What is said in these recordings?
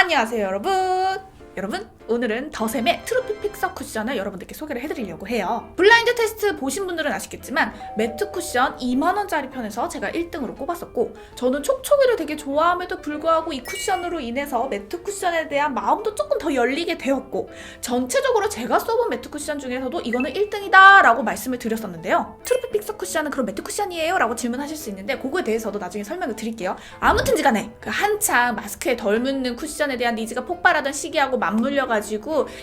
안녕하세요 여러분 오늘은 더샘의 트루피 픽서 쿠션을 여러분들께 소개를 해드리려고 해요. 블라인드 테스트 보신 분들은 아시겠지만 매트 쿠션 2만원짜리 편에서 제가 1등으로 꼽았었고, 저는 촉촉이를 되게 좋아함에도 불구하고 이 쿠션으로 인해서 매트 쿠션에 대한 마음도 조금 더 열리게 되었고, 전체적으로 제가 써본 매트 쿠션 중에서도 이거는 1등이다 라고 말씀을 드렸었는데요. 트루피 픽서 쿠션은 그럼 매트 쿠션이에요? 라고 질문하실 수 있는데, 그거에 대해서도 나중에 설명을 드릴게요. 아무튼지 간에 그 한창 마스크에 덜 묻는 쿠션에 대한 니즈가 폭발하던 시기하고 맞물려가지고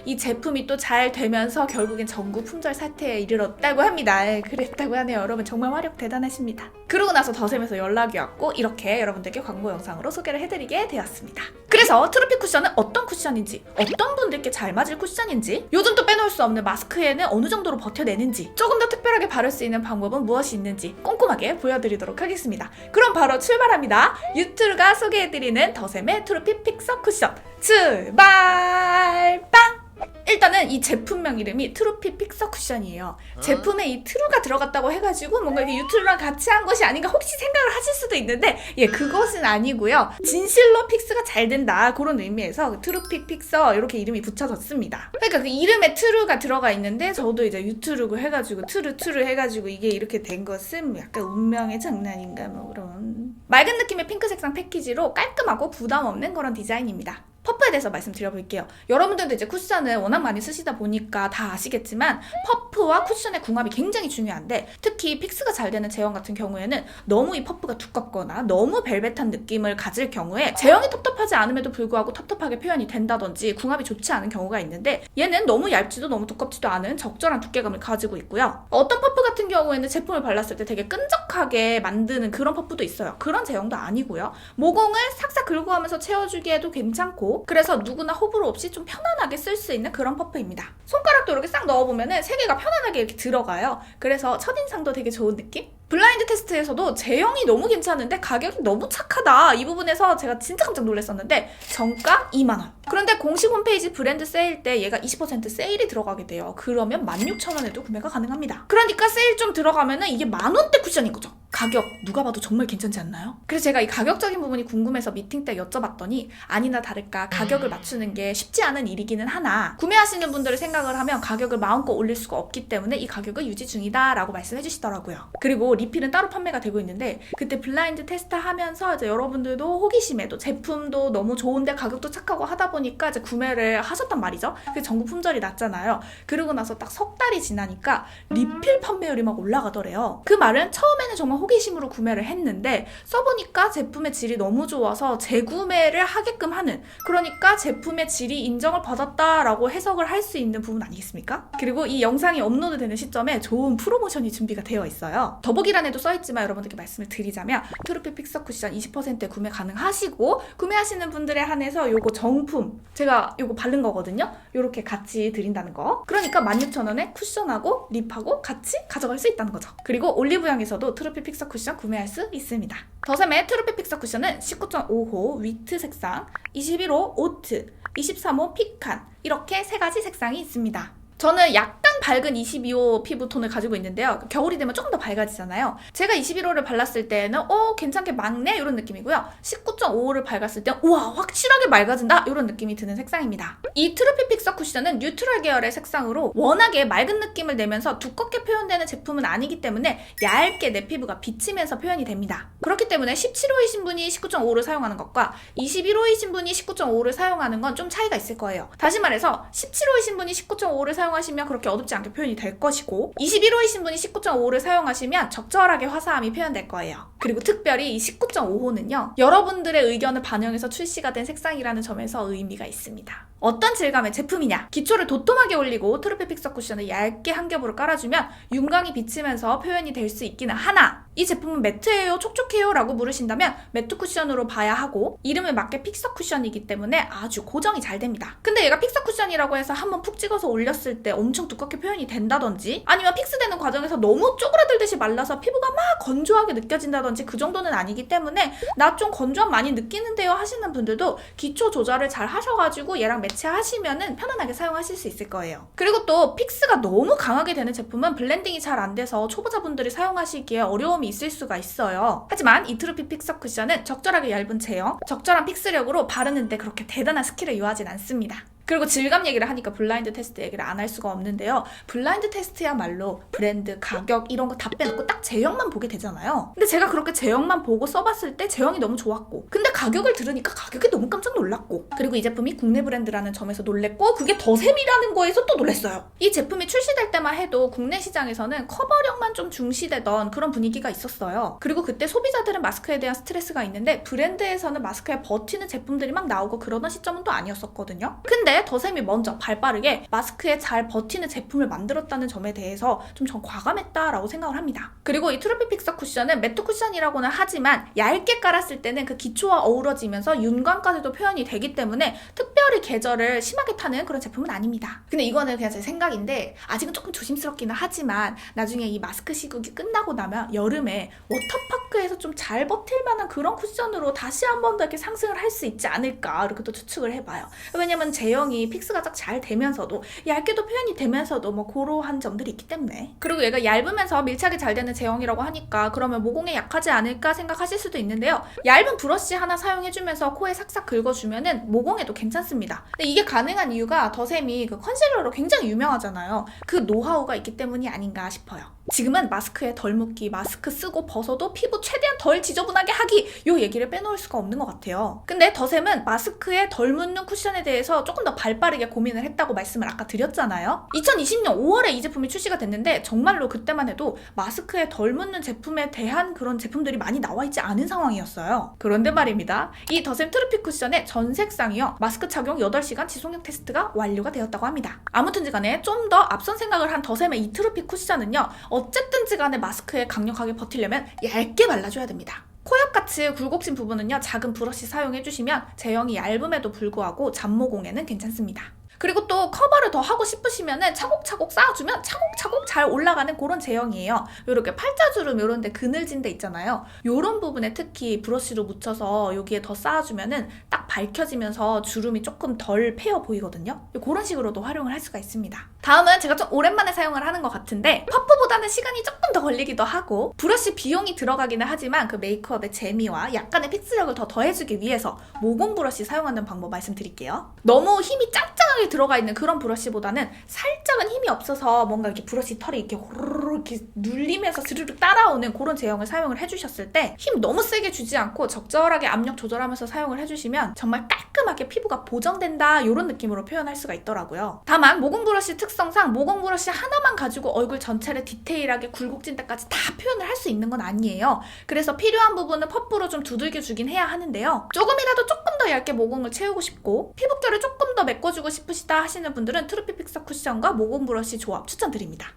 이 제품이 또 잘 되면서 결국엔 전국 품절 사태에 이르렀다고 합니다. 그랬다고 하네요. 여러분 정말 화력 대단하십니다. 그러고 나서 더샘에서 연락이 왔고 이렇게 여러분들께 광고 영상으로 소개를 해드리게 되었습니다. 그래서 트루피 쿠션은 어떤 쿠션인지, 어떤 분들께 잘 맞을 쿠션인지, 요즘 또 빼놓을 수 없는 마스크에는 어느 정도로 버텨내는지, 조금 더 특별하게 바를 수 있는 방법은 무엇이 있는지 꼼꼼하게 보여드리도록 하겠습니다. 그럼 바로 출발합니다. 유튜브가 소개해드리는 더샘의 트루피 픽서 쿠션 출발! 빵! 일단은 이 제품명 이름이 트루피 픽서 쿠션이에요. 제품에 이 트루가 들어갔다고 해가지고 뭔가 이게 유튜브랑 같이 한 것이 아닌가 혹시 생각을 하실 수도 있는데, 그것은 아니고요. 진실로 픽스가 잘 된다, 그런 의미에서 트루피 픽서 이렇게 이름이 붙여졌습니다. 그러니까 그 이름에 트루가 들어가 있는데, 저도 이제 유튜브 해가지고 트루 해가지고 이게 이렇게 된 것은 약간 운명의 장난인가 뭐 그런 맑은 느낌의 핑크 색상 패키지로 깔끔하고 부담 없는 그런 디자인입니다. 퍼프에 대해서 말씀드려볼게요. 여러분들도 이제 쿠션을 워낙 많이 쓰시다 보니까 다 아시겠지만 퍼프와 쿠션의 궁합이 굉장히 중요한데, 특히 픽스가 잘 되는 제형 같은 경우에는 너무 이 퍼프가 두껍거나 너무 벨벳한 느낌을 가질 경우에 제형이 텁텁하지 않음에도 불구하고 텁텁하게 표현이 된다든지 궁합이 좋지 않은 경우가 있는데, 얘는 너무 얇지도 너무 두껍지도 않은 적절한 두께감을 가지고 있고요. 어떤 퍼프 같은 경우에는 제품을 발랐을 때 되게 끈적하게 만드는 그런 퍼프도 있어요. 그런 제형도 아니고요. 모공을 싹싹 긁고 가면서 채워주기에도 괜찮고, 그래서 누구나 호불호 없이 좀 편안하게 쓸 수 있는 그런 퍼프입니다. 손가락도 이렇게 싹 넣어보면은 세 개가 편안하게 이렇게 들어가요. 그래서 첫인상도 되게 좋은 느낌? 블라인드 테스트에서도 제형이 너무 괜찮은데 가격이 너무 착하다, 이 부분에서 제가 진짜 깜짝 놀랐었는데 정가 2만원. 그런데 공식 홈페이지 브랜드 세일 때 얘가 20% 세일이 들어가게 돼요. 그러면 16,000원에도 구매가 가능합니다. 그러니까 세일 좀 들어가면은 이게 만원대 쿠션인 거죠. 가격 누가 봐도 정말 괜찮지 않나요? 그래서 제가 이 가격적인 부분이 궁금해서 미팅 때 여쭤봤더니 아니나 다를까 가격을 맞추는 게 쉽지 않은 일이기는 하나, 구매하시는 분들의 생각을 하면 가격을 마음껏 올릴 수가 없기 때문에 이 가격을 유지 중이다 라고 말씀해 주시더라고요. 그리고 리필은 따로 판매가 되고 있는데, 그때 블라인드 테스트 하면서 이제 여러분들도 호기심에도 제품도 너무 좋은데 가격도 착하고 하다 보니까 이제 구매를 하셨단 말이죠. 그 전국 품절이 났잖아요. 그러고 나서 딱 석 달이 지나니까 리필 판매율이 막 올라가더래요. 그 말은 처음에는 정말 호기심으로 구매를 했는데 써보니까 제품의 질이 너무 좋아서 재구매를 하게끔 하는, 그러니까 제품의 질이 인정을 받았다라고 해석을 할 수 있는 부분 아니겠습니까? 그리고 이 영상이 업로드 되는 시점에 좋은 프로모션이 준비가 되어 있어요. 더보기란에도 써있지만 여러분들께 말씀을 드리자면 트루피 픽서 쿠션 20% 구매 가능하시고, 구매하시는 분들에 한해서 요거 정품, 제가 요거 바른 거거든요. 요렇게 같이 드린다는 거. 그러니까 16,000원에 쿠션하고 립하고 같이 가져갈 수 있다는 거죠. 그리고 올리브영에서도 트루피 픽서 쿠션 구매할 수 있습니다. 더샘의 트루피 픽서 쿠션은 19.5호 위트 색상, 21호 오트, 23호 피칸, 이렇게 세 가지 색상이 있습니다. 저는 약간 밝은 22호 피부톤을 가지고 있는데요. 겨울이 되면 조금 더 밝아지잖아요. 제가 21호를 발랐을 때는 괜찮게 막네? 이런 느낌이고요. 19.5호를 발랐을 때는 우와 확실하게 맑아진다? 이런 느낌이 드는 색상입니다. 이 트루피 픽서 쿠션은 뉴트럴 계열의 색상으로 워낙에 맑은 느낌을 내면서 두껍게 표현되는 제품은 아니기 때문에 얇게 내 피부가 비치면서 표현이 됩니다. 그렇기 때문에 17호이신 분이 19.5호를 사용하는 것과 21호이신 분이 19.5호를 사용하는 건 좀 차이가 있을 거예요. 다시 말해서 17호이신 분이 19.5호를 사용하시면 그렇게 어둡지 않게 표현이 될 것이고, 21호이신 분이 19.5호를 사용하시면 적절하게 화사함이 표현될 거예요. 그리고 특별히 이 19.5호는요 여러분들의 의견을 반영해서 출시가 된 색상이라는 점에서 의미가 있습니다. 어떤 질감의 제품이냐? 기초를 도톰하게 올리고 트루피 픽서 쿠션을 얇게 한 겹으로 깔아주면 윤광이 비치면서 표현이 될 수 있기는 하나, 이 제품은 매트예요? 촉촉해요? 라고 물으신다면 매트 쿠션으로 봐야 하고, 이름에 맞게 픽서 쿠션이기 때문에 아주 고정이 잘 됩니다. 근데 얘가 픽서 쿠션이라고 해서 한번 푹 찍어서 올렸을 때 엄청 두껍게 표현이 된다든지, 아니면 픽스되는 과정에서 너무 쪼그라들듯이 말라서 피부가 막 건조하게 느껴진다든지 그 정도는 아니기 때문에 나 좀 건조함 많이 느끼는데요 하시는 분들도 기초 조절을 잘 하셔가지고 얘랑 매치하시면은 편안하게 사용하실 수 있을 거예요. 그리고 또 픽스가 너무 강하게 되는 제품은 블렌딩이 잘 안 돼서 초보자분들이 사용하시기에 어려움이 두꺼움이 있을 수가 있어요. 하지만 이 트루피 픽서 쿠션은 적절하게 얇은 제형, 적절한 픽스력으로 바르는데 그렇게 대단한 스킬을 요하진 않습니다. 그리고 질감 얘기를 하니까 블라인드 테스트 얘기를 안 할 수가 없는데요. 블라인드 테스트야말로 브랜드, 가격 이런 거 다 빼놓고 딱 제형만 보게 되잖아요. 근데 제가 그렇게 제형만 보고 써봤을 때 제형이 너무 좋았고, 근데 가격을 들으니까 가격이 너무 깜짝 놀랐고, 그리고 이 제품이 국내 브랜드라는 점에서 놀랬고, 그게 더샘이라는 거에서 또 놀랬어요. 이 제품이 출시될 때만 해도 국내 시장에서는 커버력만 좀 중시되던 그런 분위기가 있었어요. 그리고 그때 소비자들은 마스크에 대한 스트레스가 있는데 브랜드에서는 마스크에 버티는 제품들이 막 나오고 그러던 시점은 또 아니었었거든요. 근데 더샘이 먼저 발빠르게 마스크에 잘 버티는 제품을 만들었다는 점에 대해서 좀 전 과감했다라고 생각을 합니다. 그리고 이 트루피 픽서 쿠션은 매트 쿠션이라고는 하지만 얇게 깔았을 때는 그 기초와 어우러지면서 윤광까지도 표현이 되기 때문에 특별히 계절을 심하게 타는 그런 제품은 아닙니다. 근데 이거는 그냥 제 생각인데 아직은 조금 조심스럽기는 하지만 나중에 이 마스크 시국이 끝나고 나면 여름에 워터파크에서 좀 잘 버틸 만한 그런 쿠션으로 다시 한 번 더 이렇게 상승을 할 수 있지 않을까 이렇게 또 추측을 해봐요. 왜냐면 제형이 픽스가 딱 잘 되면서도 얇게도 표현이 되면서도 뭐 그러한 점들이 있기 때문에. 그리고 얘가 얇으면서 밀착이 잘 되는 제형이라고 하니까 그러면 모공에 약하지 않을까 생각하실 수도 있는데요. 얇은 브러쉬 하나 사용해주면서 코에 삭삭 긁어주면은 모공에도 괜찮습니다. 근데 이게 가능한 이유가 더샘이 그 컨실러로 굉장히 유명하잖아요. 그 노하우가 있기 때문이 아닌가 싶어요. 지금은 마스크에 덜 묻기, 마스크 쓰고 벗어도 피부 최대한 덜 지저분하게 하기 요 얘기를 빼놓을 수가 없는 것 같아요. 근데 더샘은 마스크에 덜 묻는 쿠션에 대해서 조금 더 발빠르게 고민을 했다고 말씀을 아까 드렸잖아요. 2020년 5월에 이 제품이 출시가 됐는데 정말로 그때만 해도 마스크에 덜 묻는 제품에 대한 그런 제품들이 많이 나와 있지 않은 상황이었어요. 그런데 말입니다. 이 더샘 트루피 쿠션의 전 색상이요. 마스크 착용 8시간 지속력 테스트가 완료가 되었다고 합니다. 아무튼지 간에 좀 더 앞선 생각을 한 더샘의 이 트루피 쿠션은요. 어쨌든지 간에 마스크에 강력하게 버티려면 얇게 발라줘야 됩니다. 코옆같이 굴곡진 부분은요. 작은 브러쉬 사용해주시면 제형이 얇음에도 불구하고 잡모공에는 괜찮습니다. 그리고 또 커버를 더 하고 싶으시면은 차곡차곡 쌓아주면 차곡차곡 잘 올라가는 그런 제형이에요. 이렇게 팔자주름 이런 데 그늘진 데 있잖아요. 이런 부분에 특히 브러쉬로 묻혀서 여기에 더 쌓아주면은 딱 밝혀지면서 주름이 조금 덜 패여 보이거든요. 그런 식으로도 활용을 할 수가 있습니다. 다음은 제가 좀 오랜만에 사용을 하는 것 같은데 퍼프보다는 시간이 조금 더 걸리기도 하고 브러쉬 비용이 들어가기는 하지만 그 메이크업의 재미와 약간의 픽스력을 더 더해주기 위해서 모공 브러쉬 사용하는 방법 말씀드릴게요. 너무 힘이 짱짱하게 들어가 있는 그런 브러쉬보다는 살짝은 힘이 없어서 뭔가 이렇게 브러쉬 털이 이렇게 호로로 이렇게 눌리면서 스르륵 따라오는 그런 제형을 사용을 해주셨을 때 힘 너무 세게 주지 않고 적절하게 압력 조절하면서 사용을 해주시면 정말 깔끔하게 피부가 보정된다 이런 느낌으로 표현할 수가 있더라고요. 다만 모공 브러쉬 특성상 모공 브러쉬 하나만 가지고 얼굴 전체를 디테일하게 굴곡진 데까지 다 표현을 할 수 있는 건 아니에요. 그래서 필요한 부분은 퍼프로 좀 두들겨 주긴 해야 하는데요. 조금이라도 조금 더 얇게 모공을 채우고 싶고 피부결을 조금 더 메꿔주고 싶으시다 하시는 분들은 트루피 픽서 쿠션과 모공 브러쉬 조합 추천드립니다.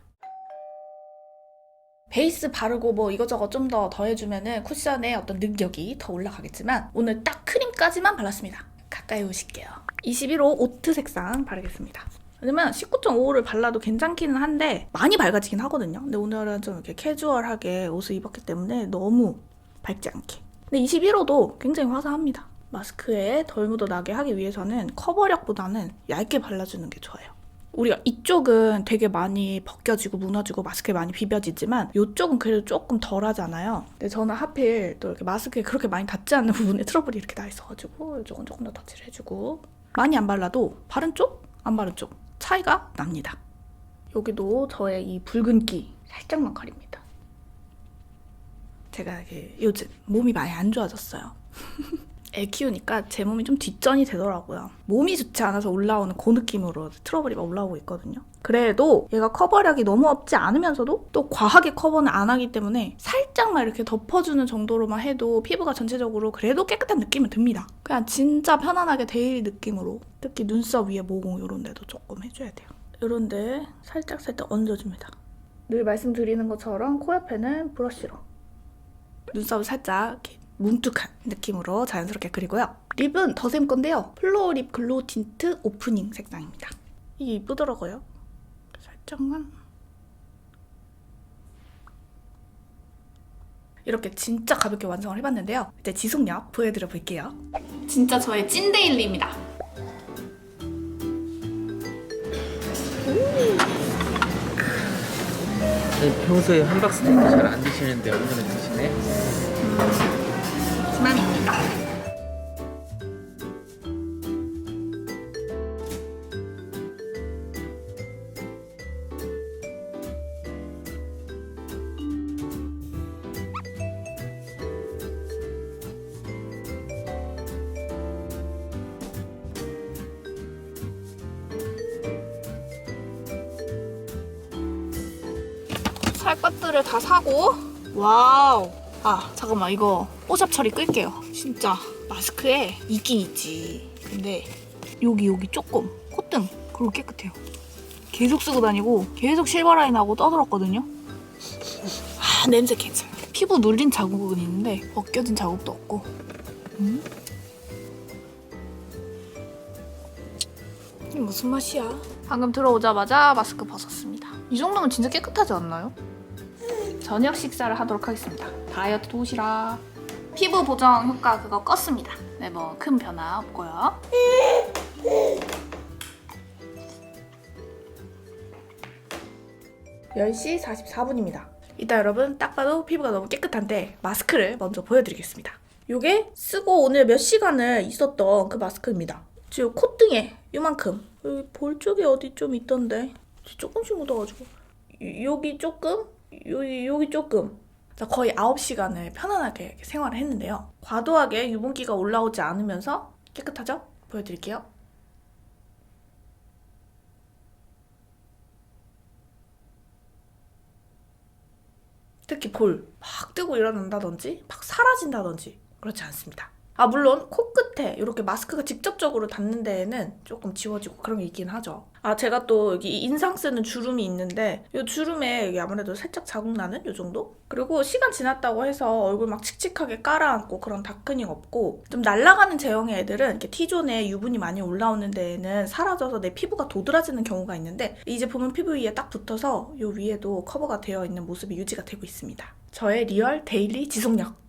베이스 바르고 뭐 이것저것 좀 더 더해주면은 쿠션의 어떤 능력이 더 올라가겠지만 오늘 딱 크림까지만 발랐습니다. 가까이 오실게요. 21호 오트 색상 바르겠습니다. 왜냐면 19.5호를 발라도 괜찮기는 한데 많이 밝아지긴 하거든요. 근데 오늘은 좀 이렇게 캐주얼하게 옷을 입었기 때문에 너무 밝지 않게. 근데 21호도 굉장히 화사합니다. 마스크에 덜 묻어나게 하기 위해서는 커버력보다는 얇게 발라주는 게 좋아요. 우리가 이쪽은 되게 많이 벗겨지고 무너지고 마스크에 많이 비벼지지만 이쪽은 그래도 조금 덜 하잖아요. 근데 저는 하필 또 이렇게 마스크에 그렇게 많이 닿지 않는 부분에 트러블이 이렇게 나 있어가지고 이쪽은 조금 더 터치를 해주고 많이 안 발라도 바른 쪽, 안 바른 쪽 차이가 납니다. 여기도 저의 이 붉은기 살짝만 가립니다. 제가 요즘 몸이 많이 안 좋아졌어요. 애 키우니까 제 몸이 좀 뒷전이 되더라고요. 몸이 좋지 않아서 올라오는 그 느낌으로 트러블이 막 올라오고 있거든요. 그래도 얘가 커버력이 너무 없지 않으면서도 또 과하게 커버는 안 하기 때문에 살짝만 이렇게 덮어주는 정도로만 해도 피부가 전체적으로 그래도 깨끗한 느낌은 듭니다. 그냥 진짜 편안하게 데일리 느낌으로 특히 눈썹 위에 모공 이런 데도 조금 해줘야 돼요. 이런 데 살짝살짝 얹어줍니다. 늘 말씀드리는 것처럼 코 옆에는 브러쉬로 눈썹을 살짝 이렇게 뭉툭한 느낌으로 자연스럽게 그리고요. 립은 더샘 건데요. 플로어 립 글로우 틴트 오프닝 색상입니다. 이게 이쁘더라고요. 살짝만. 이렇게 진짜 가볍게 완성을 해봤는데요. 이제 지속력 보여드려 볼게요. 진짜 저의 찐 데일리입니다. 평소에 함박스테이크 잘 안 드시는데 오늘은 드시네? 그만입니다. 살 것들을 다 사고. 와우. 아 잠깐만, 이거 뽀샵 처리 끌게요. 진짜 마스크에 있긴 있지. 근데 여기 조금 콧등 그리고 깨끗해요. 계속 쓰고 다니고 계속 실버라인 하고 떠들었거든요. 아 냄새 괜찮아. 피부 눌린 자국은 있는데 벗겨진 자국도 없고. 이게 무슨 맛이야? 방금 들어오자마자 마스크 벗었습니다. 이 정도면 진짜 깨끗하지 않나요? 저녁 식사를 하도록 하겠습니다. 다이어트 도시락. 피부 보정 효과 그거 껐습니다. 네, 뭐 큰 변화 없고요. (10시 44분입니다) 이따 여러분 딱 봐도 피부가 너무 깨끗한데 마스크를 먼저 보여드리겠습니다. 요게 쓰고 오늘 몇 시간을 있었던 그 마스크입니다. 지금 콧등에 요만큼, 여기 볼 쪽에 어디 좀 있던데 조금씩 묻어가지고 여기 조금, 여기 조금. 거의 9시간을 편안하게 이렇게 생활을 했는데요. 과도하게 유분기가 올라오지 않으면서 깨끗하죠? 보여드릴게요. 특히 볼 막 뜨고 일어난다든지 막 사라진다든지 그렇지 않습니다. 아 물론 코끝에 이렇게 마스크가 직접적으로 닿는 데에는 조금 지워지고 그런 게 있긴 하죠. 아 제가 또 여기 인상 쓰는 주름이 있는데 이 주름에 여기 아무래도 살짝 자국 나는 이 정도? 그리고 시간 지났다고 해서 얼굴 막 칙칙하게 깔아앉고 그런 다크닝 없고, 좀 날아가는 제형의 애들은 이렇게 T존에 유분이 많이 올라오는 데에는 사라져서 내 피부가 도드라지는 경우가 있는데 이 제품은 피부 위에 딱 붙어서 이 위에도 커버가 되어 있는 모습이 유지가 되고 있습니다. 저의 리얼 데일리 지속력.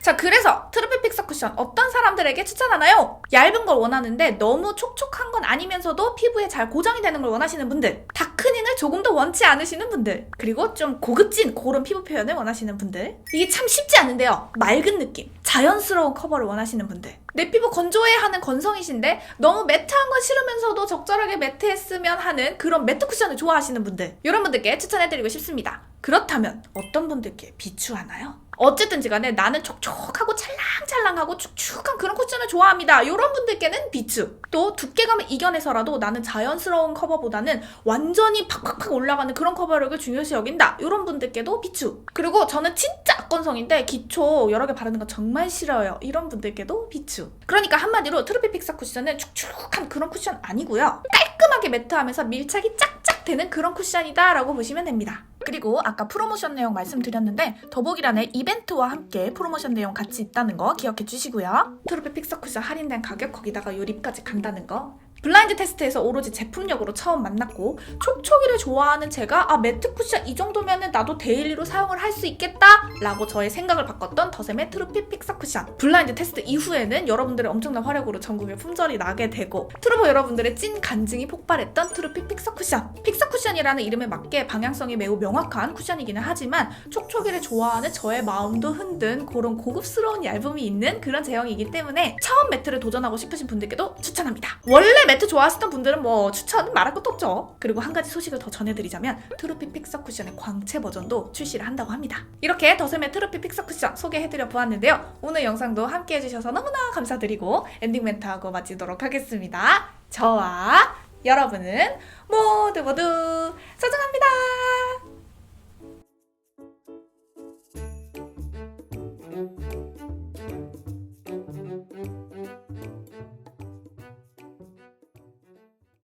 자, 그래서 트루피 픽서 쿠션 어떤 사람들에게 추천하나요? 얇은 걸 원하는데 너무 촉촉한 건 아니면서도 피부에 잘 고정이 되는 걸 원하시는 분들, 다크닝을 조금 더 원치 않으시는 분들, 그리고 좀 고급진 그런 피부 표현을 원하시는 분들. 이게 참 쉽지 않은데요. 맑은 느낌, 자연스러운 커버를 원하시는 분들, 내 피부 건조해하는 건성이신데 너무 매트한 건 싫으면서도 적절하게 매트했으면 하는 그런 매트 쿠션을 좋아하시는 분들, 이런 분들께 추천해드리고 싶습니다. 그렇다면 어떤 분들께 비추하나요? 어쨌든지 간에 나는 촉촉하고 찰랑찰랑하고 축축한 그런 쿠션을 좋아합니다. 이런 분들께는 비추. 또 두께감을 이겨내서라도 나는 자연스러운 커버보다는 완전히 팍팍팍 올라가는 그런 커버력을 중요시 여긴다. 이런 분들께도 비추. 그리고 저는 진짜 악건성인데 기초 여러 개 바르는 거 정말 싫어요. 이런 분들께도 비추. 그러니까 한마디로 트루피 픽서 쿠션은 축축한 그런 쿠션 아니고요. 깔끔하게 매트하면서 밀착이 짝짝 되는 그런 쿠션이다 라고 보시면 됩니다. 그리고 아까 프로모션 내용 말씀드렸는데 더보기란에 이벤트와 함께 프로모션 내용 같이 있다는 거 기억해 주시고요. 트루피 픽서 쿠션 할인된 가격, 거기다가 요 립까지 간다는 거. 블라인드 테스트에서 오로지 제품력으로 처음 만났고 촉촉이를 좋아하는 제가 아 매트 쿠션 이 정도면은 나도 데일리로 사용을 할 수 있겠다 라고 저의 생각을 바꿨던 더샘의 트루피 픽서 쿠션. 블라인드 테스트 이후에는 여러분들의 엄청난 활약으로 전국에 품절이 나게 되고 트루버 여러분들의 찐 간증이 폭발했던 트루피 픽서 쿠션. 픽서 쿠션이라는 이름에 맞게 방향성이 매우 명확한 쿠션이기는 하지만 촉촉이를 좋아하는 저의 마음도 흔든 그런 고급스러운 얇음이 있는 그런 제형이기 때문에 처음 매트를 도전하고 싶으신 분들께도 추천합니다. 원래 매트 좋아하시던 분들은 뭐 추천 말할 것도 없죠. 그리고 한 가지 소식을 더 전해드리자면 트루피 픽서 쿠션의 광채 버전도 출시를 한다고 합니다. 이렇게 더샘의 트루피 픽서 쿠션 소개해드려 보았는데요. 오늘 영상도 함께 해주셔서 너무나 감사드리고 엔딩 멘트하고 마치도록 하겠습니다. 저와 여러분은 모두 소중합니다.